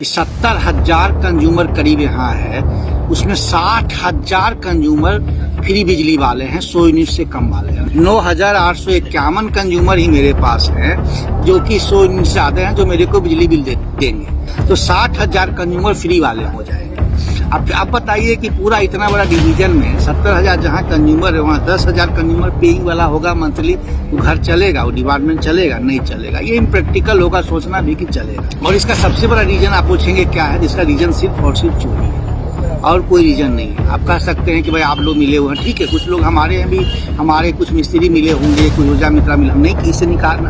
70,000 consumer करीब यहाँ है, उसमें 60,000 कंज्यूमर फ्री बिजली वाले हैं, 100 यूनिट से कम वाले हैं। 9,851 कंज्यूमर ही मेरे पास हैं जो कि 100 यूनिट से ज्यादा हैं, जो मेरे को बिजली बिल देंगे। तो 60,000 कंज्यूमर फ्री वाले हो जाएंगे। अब बताइए कि पूरा इतना बड़ा डिवीजन में 70,000 जहाँ कंज्यूमर है, वहाँ 10,000 कंज्यूमर पेइंग वाला होगा मंथली, तो घर चलेगा, वो डिपार्टमेंट चलेगा? नहीं चलेगा। ये इम्प्रैक्टिकल होगा सोचना भी कि चलेगा। और इसका सबसे बड़ा रीजन आप पूछेंगे क्या है? इसका रीजन सिर्फ और सिर्फ चोरी है और कोई रीजन नहीं है। आप कह सकते हैं कि भाई आप लोग मिले हुए हैं, ठीक है, कुछ लोग हमारे हैं भी, हमारे कुछ मिस्त्री मिले होंगे, कुछ ऊर्जा मित्रा मिले, हम नहीं किसी से इनकार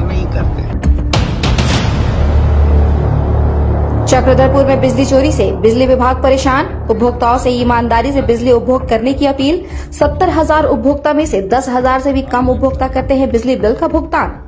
नहीं करते। चक्रधरपुर में बिजली चोरी से बिजली विभाग परेशान, उपभोक्ताओं से ईमानदारी से बिजली उपभोग करने की अपील। 70,000 उपभोक्ता में से 10,000 से भी कम उपभोक्ता करते हैं बिजली बिल का भुगतान।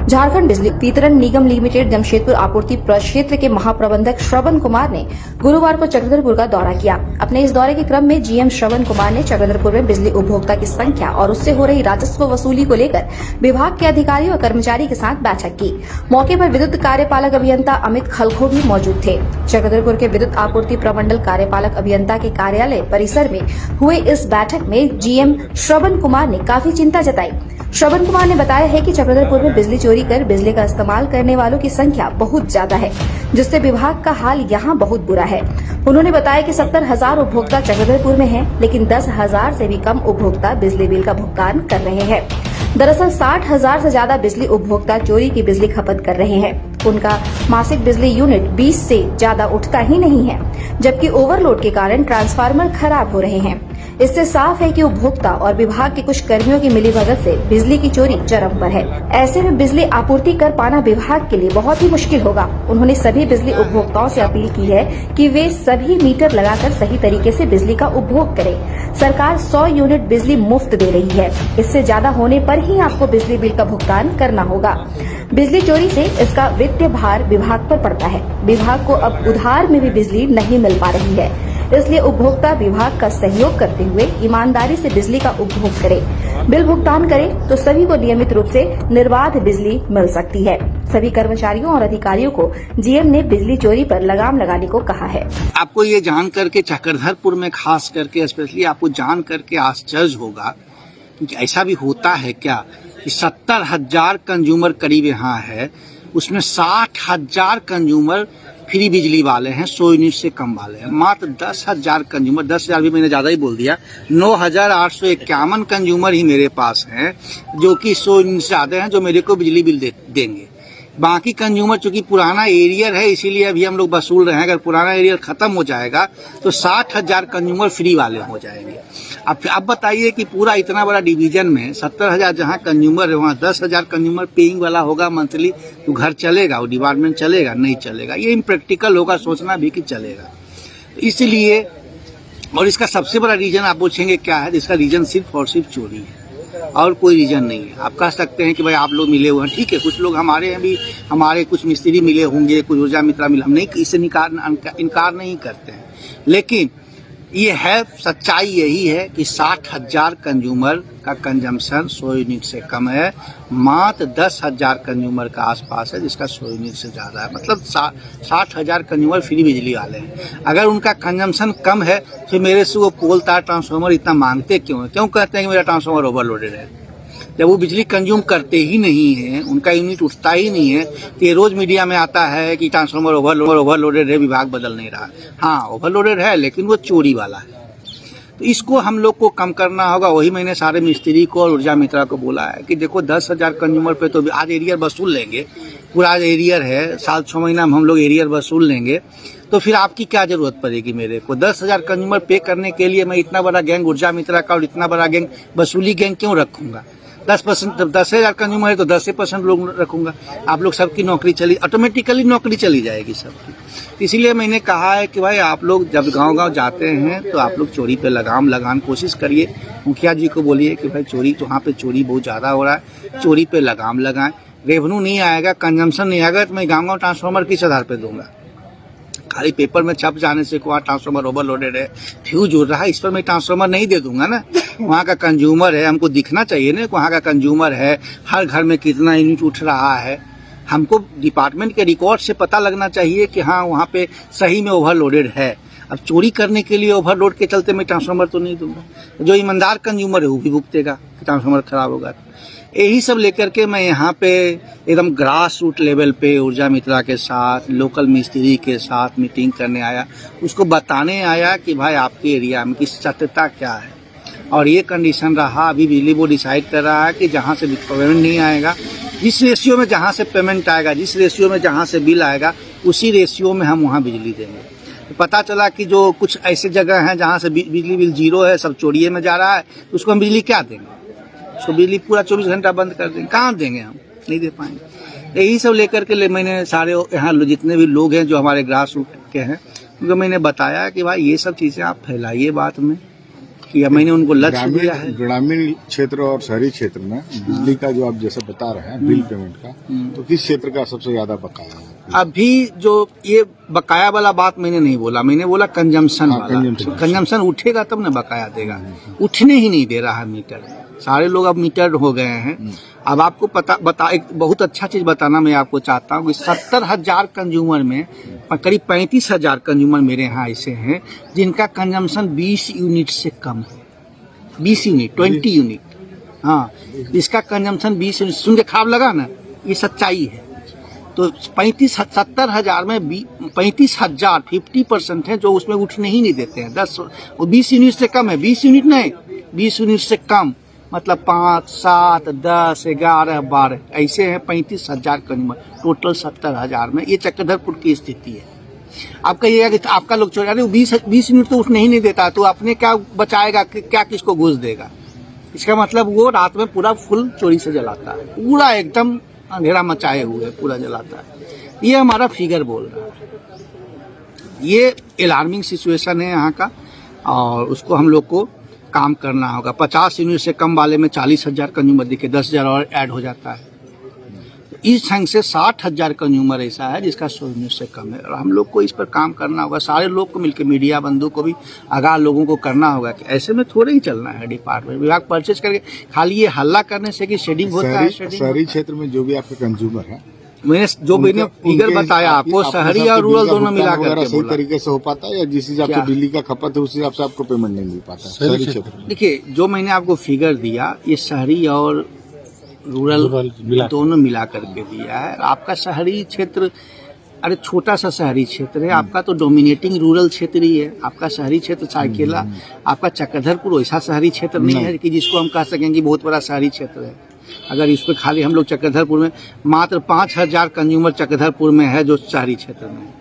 झारखंड बिजली वितरण निगम लिमिटेड जमशेदपुर आपूर्ति प्रक्षेत्र के महाप्रबंधक श्रवण कुमार ने गुरुवार को चक्रधरपुर का दौरा किया। अपने इस दौरे के क्रम में जीएम श्रवण कुमार ने चक्रधरपुर में बिजली उपभोक्ता की संख्या और उससे हो रही राजस्व वसूली को लेकर विभाग के अधिकारियों और कर्मचारी के साथ बैठक की। मौके पर विद्युत कार्यपालक अभियंता अमित खलखो भी मौजूद थे। चक्रधरपुर के विद्युत आपूर्ति प्रमंडल कार्यपालक अभियंता के कार्यालय परिसर में हुए इस बैठक में जीएम श्रवण कुमार ने काफी चिंता जताई। श्रवण कुमार ने बताया है कि चक्रधरपुर में बिजली चोरी कर बिजली का इस्तेमाल करने वालों की संख्या बहुत ज्यादा है, जिससे विभाग का हाल यहां बहुत बुरा है। उन्होंने बताया कि 70,000 उपभोक्ता चक्रधरपुर में हैं, लेकिन 10,000 से भी कम उपभोक्ता बिजली बिल का भुगतान कर रहे हैं। दरअसल 60,000 से ज्यादा बिजली उपभोक्ता चोरी की बिजली खपत कर रहे हैं। उनका मासिक बिजली यूनिट 20 से ज्यादा उठता ही नहीं है, जबकि ओवरलोड के कारण ट्रांसफार्मर खराब हो रहे हैं। इससे साफ है कि उपभोक्ता और विभाग के कुछ कर्मियों की मिलीभगत से बिजली की चोरी चरम पर है। ऐसे में बिजली आपूर्ति कर पाना विभाग के लिए बहुत ही मुश्किल होगा। उन्होंने सभी बिजली उपभोक्ताओं से अपील की है कि वे सभी मीटर लगाकर सही तरीके से बिजली का उपभोग करें। सरकार 100 यूनिट बिजली मुफ्त दे रही है, इससे ज्यादा होने पर ही आपको बिजली बिल का भुगतान करना होगा। बिजली चोरी से इसका वित्तीय भार विभाग पर पड़ता है। विभाग को अब उधार में भी बिजली नहीं मिल पा रही है, इसलिए उपभोक्ता विभाग का सहयोग करते हुए ईमानदारी से बिजली का उपभोग करे, बिल भुगतान करे, तो सभी को नियमित रूप से निर्बाध बिजली मिल सकती है। सभी कर्मचारियों और अधिकारियों को जीएम ने बिजली चोरी पर लगाम लगाने को कहा है। आपको ये जान करके चक्रधरपुर में खास करके स्पेशली आपको जान करके आश्चर्य होगा कि ऐसा भी होता है क्या कि 70,000 कंज्यूमर करीब यहाँ है, उसमें 60,000 कंज्यूमर फ्री बिजली वाले हैं, 100 यूनिट से कम वाले हैं। मात्र 10,000 कंज्यूमर, 10,000 भी मैंने ज्यादा ही बोल दिया, 9,851 कंज्यूमर ही मेरे पास हैं जो कि 100 यूनिट से ज्यादा हैं, जो मेरे को बिजली बिल देंगे। बाकी कंज्यूमर चूंकि पुराना एरियर है, इसीलिए अभी हम लोग वसूल रहे हैं। अगर पुराना एरियर खत्म हो जाएगा तो 60,000 कंज्यूमर फ्री वाले हो जाएंगे। अब बताइए कि पूरा इतना बड़ा डिवीजन में 70,000 जहाँ कंज्यूमर है, वहाँ 10,000 कंज्यूमर पेइंग वाला होगा मंथली, तो घर चलेगा, वो डिपार्टमेंट चलेगा? नहीं चलेगा। ये इम्प्रैक्टिकल होगा सोचना भी कि चलेगा। इसलिए, और इसका सबसे बड़ा रीजन आप पूछेंगे क्या है? इसका रीजन सिर्फ और सिर्फ चोरी है और कोई रीजन नहीं है। आप कह सकते हैं कि भाई आप लोग मिले हुए हैं, ठीक है, कुछ लोग हमारे हैं भी, हमारे कुछ मिस्त्री मिले होंगे, कुछ ऊर्जा मित्रा मिले, हम नहीं किसी से इनकार नहीं करते हैं। लेकिन ये है, सच्चाई यही है कि 60,000 कंज्यूमर का कंजम्पशन 100 यूनिट से कम है। मात्र 10,000 कंज्यूमर का आसपास है जिसका 100 यूनिट से ज्यादा है। मतलब 60,000 कंज्यूमर फ्री बिजली वाले हैं। अगर उनका कंजम्पशन कम है तो मेरे से वो पोल तार ट्रांसफार्मर इतना मांगते क्यों है? क्यों कहते हैं कि मेरा ट्रांसफार्मर ओवरलोडेड है? जब वो बिजली कंज्यूम करते ही नहीं है, उनका यूनिट उठता ही नहीं है, तो ये रोज मीडिया में आता है कि ट्रांसफार्मर ओवरलोडेड है, विभाग बदल नहीं रहा। हाँ, ओवरलोडेड है, लेकिन वो चोरी वाला है। तो इसको हम लोग को कम करना होगा। वही मैंने सारे मिस्त्री को और ऊर्जा मित्रा को बोला है कि देखो 10,000 कंज्यूमर पे तो आज एरियर वसूल लेंगे, पूरा एरियर है, साल 6 महीना में हम लोग एरियर वसूल लेंगे, तो फिर आपकी क्या जरूरत पड़ेगी मेरे को? 10,000 कंज्यूमर पे करने के लिए मैं इतना बड़ा गैंग ऊर्जा मित्रा का और इतना बड़ा गैंग वसूली गैंग क्यों रखूंगा? 10%, 10,000 कंज्यूमर है तो 10% लोग रखूंगा। आप लोग सबकी नौकरी ऑटोमेटिकली नौकरी चली जाएगी सबकी। इसीलिए मैंने कहा है कि भाई आप लोग जब गांव-गांव जाते हैं तो आप लोग चोरी पे लगाम लगाने कोशिश करिए। मुखिया जी को बोलिए कि भाई चोरी, तो वहाँ पे चोरी बहुत ज्यादा हो रहा है, चोरी पे लगाम लगाएं। रेवेन्यू नहीं आएगा, कंजम्पशन नहीं आएगा, तो मैं गाँव-गाँव ट्रांसफार्मर किस आधार पे दूंगा? खाली पेपर में छप जाने से वहाँ ट्रांसफार्मर ओवरलोडेड है, फ्यूज उड़ रहा है, इस पर मैं ट्रांसफार्मर नहीं दे दूंगा ना। वहाँ का कंज्यूमर है, हमको दिखना चाहिए ना, वहाँ का कंज्यूमर है, हर घर में कितना यूनिट उठ रहा है। हमको डिपार्टमेंट के रिकॉर्ड से पता लगना चाहिए कि हाँ वहाँ पे सही में ओवरलोडेड है। अब चोरी करने के लिए ओवरलोड के चलते मैं ट्रांसफार्मर तो नहीं दूंगा। जो ईमानदार कंज्यूमर है वो भी भुगतेगा कि ट्रांसफार्मर खराब होगा। यही सब लेकर के मैं यहाँ पे एकदम ग्रास रूट लेवल पे ऊर्जा मित्रा के साथ, लोकल मिस्त्री के साथ मीटिंग करने आया। उसको बताने आया कि भाई आपके एरिया में की सत्यता क्या है और ये कंडीशन रहा। अभी बिजली बोर्ड डिसाइड कर रहा है कि जहाँ से पेमेंट नहीं आएगा, जिस रेशियो में जहाँ से पेमेंट आएगा, जिस रेशियो में जहाँ से बिल आएगा, उसी रेशियो में हम वहाँ बिजली देंगे। तो पता चला कि जो कुछ ऐसे जगह हैं जहाँ से बिजली बिल जीरो है, सब चोरिये में जा रहा है, तो उसको हम बिजली क्या देंगे? उसको बिजली पूरा 24 घंटा बंद कर देंगे, कहाँ देंगे? हम नहीं दे पाएंगे। यही सब लेकर के मैंने सारे यहाँ जितने भी लोग हैं जो हमारे ग्रास रूट के हैं उनको मैंने बताया कि भाई ये सब चीज़ें आप फैलाइए बात में, कि मैंने उनको लक्ष्य दिया है। ग्रामीण क्षेत्र और शहरी क्षेत्र में बिजली का जो आप जैसे बता रहे हैं बिल पेमेंट का, तो किस क्षेत्र का सबसे ज्यादा बकाया है? अभी जो ये बकाया वाला बात मैंने नहीं बोला, मैंने बोला कंजम्पशन वाला। कंजम्पशन उठेगा तब ना बकाया देगा। उठने ही नहीं दे रहा है मीटर। सारे लोग अब मीटर हो गए हैं। अब आपको बता एक बहुत अच्छा चीज बताना मैं आपको चाहता हूँ कि 70,000 कंज्यूमर में करीब 35,000 कंज्यूमर मेरे यहाँ ऐसे हैं जिनका कंजम्पशन 20 यूनिट से कम है। 20 यूनिट, 20 यूनिट। हाँ, इसका कंजम्पशन 20 यूनिट। सुन के खराब लगा ना, ये सच्चाई है। तो 70,000 में 35,000 50% है जो उसमें उठने ही नहीं देते हैं। 20 यूनिट से कम है। 20 यूनिट नहीं, 20 यूनिट से कम मतलब 5, 7, 10, 11, 12 ऐसे हैं 35,000 कंज्यूमर। टोटल 70,000 में ये चक्रधरपुर की स्थिति है। आप कहिएगा कि आपका लोग चोरी, अरे 20 यूनिट तो उठने ही नहीं देता, तो अपने क्या बचाएगा? क्या किसको घूस देगा? इसका मतलब वो रात में पूरा फुल चोरी से जलाता है, पूरा एकदम अंधेरा मचाए हुए पूरा जलाता है। ये हमारा फिगर बोल रहा है। ये अलार्मिंग सिचुएशन है यहाँ का और उसको हम लोग को काम करना होगा। 50 यूनिट से कम वाले में 40,000 कंज्यूमर दिखे, 10,000 और ऐड हो जाता है। इस संग से 60,000 कंज्यूमर ऐसा है जिसका 100 यूनिट से कम है और हम लोग को इस पर काम करना होगा। सारे लोग को मिलकर, मीडिया बंधु को भी, आगाह लोगों को करना होगा कि ऐसे में थोड़े ही चलना है। डिपार्टमेंट विभाग परचेज करके खाली ये हल्ला करने से कि शेडिंग होता है। शहरी क्षेत्र में जो भी आपके कंज्यूमर है, मैंने जो फिगर बताया आपको, शहरी और रूरल दोनों मिलाकर सही तरीके से हो पाता है या जिस हिसाब से बिजली का खपत है उस हिसाब से आपको पेमेंट नहीं मिल पाता शहरी क्षेत्र में? देखिए, जो मैंने आपको फिगर दिया ये शहरी और रूरल दोनों मिला करके दिया है। आपका शहरी क्षेत्र, अरे छोटा सा शहरी क्षेत्र है, आपका तो डोमिनेटिंग रूरल क्षेत्र ही है। आपका शहरी क्षेत्र साइकेला, आपका चक्रधरपुर वैसा शहरी क्षेत्र नहीं है कि जिसको हम कह सकें कि बहुत बड़ा शहरी क्षेत्र है। अगर इस पर खाली हम लोग चक्रधरपुर में मात्र 5,000 कंज्यूमर चक्रधरपुर में है जो शहरी क्षेत्र में है।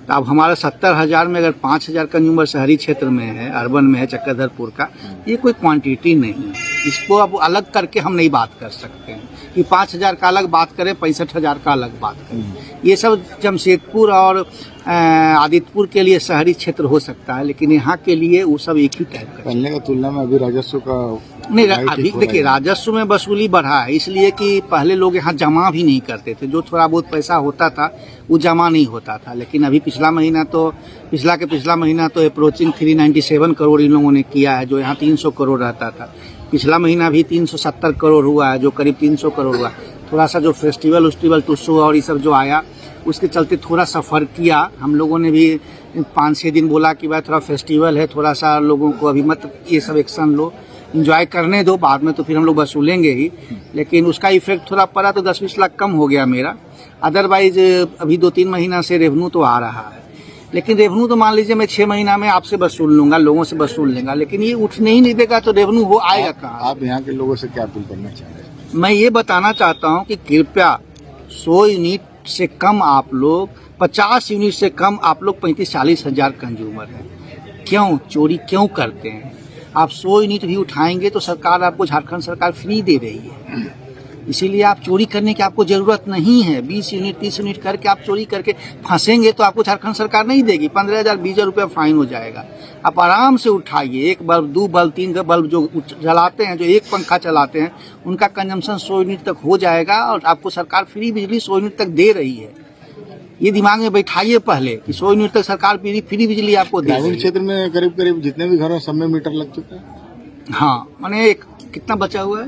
तो अब हमारा 70,000 में अगर 5,000 कंज्यूमर शहरी क्षेत्र में है, अर्बन में है चक्रधरपुर का, ये कोई क्वांटिटी नहीं है। इसको अब अलग करके हम नहीं बात कर सकते हैं कि 5,000 का अलग बात करें, 65,000 का अलग बात करें। ये सब जमशेदपुर और आदित्यपुर के लिए शहरी क्षेत्र हो सकता है, लेकिन यहाँ के लिए वो सब एक ही टाइप का। पहले की तुलना में अभी राजस्व का नहीं, अभी देखिए राजस्व में वसूली बढ़ा है इसलिए कि पहले लोग यहाँ जमा भी नहीं करते थे। जो थोड़ा बहुत पैसा होता था वो जमा नहीं होता था। लेकिन अभी पिछला महीना तो अप्रोचिंग 397 करोड़ इन लोगों ने किया है, जो यहाँ 300 करोड़ रहता था। पिछला महीना भी 370 करोड़ हुआ है, जो करीब 300 करोड़ हुआ। थोड़ा सा जो फेस्टिवल टुस्सू और ये सब जो आया उसके चलते थोड़ा सफ़र किया। हम लोगों ने भी 5-6 दिन बोला कि भाई थोड़ा फेस्टिवल है, थोड़ा सा लोगों को अभी मत ये सब एक्शन लो, इंजॉय करने दो, बाद में तो फिर हम लोग वसूलेंगे ही। लेकिन उसका इफेक्ट थोड़ा पड़ा तो 10-20 लाख कम हो गया मेरा। अदरवाइज अभी 2-3 महीना से रेवेन्यू तो आ रहा है, लेकिन रेवेन्यू तो मान लीजिए मैं 6 महीना में आपसे वसूल लूंगा, लोगों से वसूल लेंगे, लेकिन ये उठने ही नहीं देगा तो रेवेन्यू हो आएगा कहाँ? आप यहाँ के लोगों से क्या अपील करना चाह रहे हैं? मैं ये बताना चाहता हूँ कि कृपया 100 यूनिट से कम आप लोग, 50 यूनिट से कम आप लोग 35-40 हजार कंज्यूमर हैं। क्यों चोरी क्यों करते हैं? आप 100 यूनिट भी उठाएंगे तो सरकार आपको, झारखंड सरकार फ्री दे रही है, इसीलिए आप चोरी करने की आपको जरूरत नहीं है। 20 यूनिट 30 यूनिट करके आप चोरी करके फंसेंगे तो आपको झारखंड सरकार नहीं देगी। 15,000 20,000 रुपया फाइन हो जाएगा। आप आराम से उठाइए। 1 बल्ब 2 बल्ब 3 बल्ब जो जलाते हैं, जो एक पंखा चलाते हैं, उनका कंजम्पशन 100 यूनिट तक हो जाएगा और आपको सरकार फ्री बिजली 100 यूनिट तक दे रही है। ये दिमाग में बैठाइए पहले कि 100 यूनिट तक सरकार फ्री बिजली आपको दे रही है। ग्रामीण क्षेत्र में करीब जितने भी घर हैं सब में मीटर लग चुके हैं। हाँ, माने कितना बचा हुआ है?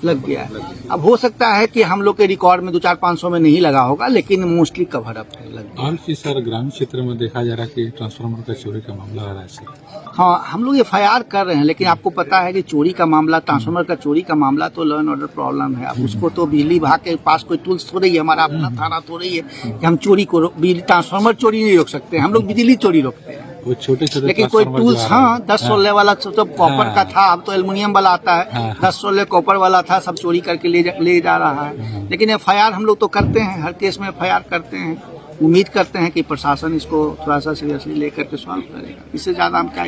लग गया है। अब हो सकता है कि हम लोग के रिकॉर्ड में 200-500 में नहीं लगा होगा, लेकिन मोस्टली कवर अप है, लग गया। हाल की सर ग्रामीण क्षेत्र में देखा जा रहा है कि ट्रांसफार्मर का चोरी का मामला आ रहा है सर। हाँ, हम लोग FIR कर रहे हैं, लेकिन आपको पता है कि चोरी का मामला, ट्रांसफार्मर का चोरी का मामला तो लॉ एंड ऑर्डर प्रॉब्लम है। अब उसको तो बिजली विभाग के पास कोई टूल्स थोड़ी है, हमारा अपना थाना थोड़ी है कि हम चोरी को ट्रांसफार्मर चोरी नहीं रोक सकते, हम लोग बिजली चोरी रोकते हैं। वो छोटे लेकिन कोई टूल्स, हाँ 10-16 वाला तो कॉपर का था, अब तो एल्युमिनियम वाला आता है। 10-16 कॉपर वाला था, सब चोरी करके ले जा रहा है। लेकिन FIR हम लोग तो करते हैं, हर केस में FIR करते हैं। उम्मीद करते हैं कि प्रशासन इसको थोड़ा सा सीरियसली लेकर के सॉल्व करेगा। इससे ज्यादा हम क्या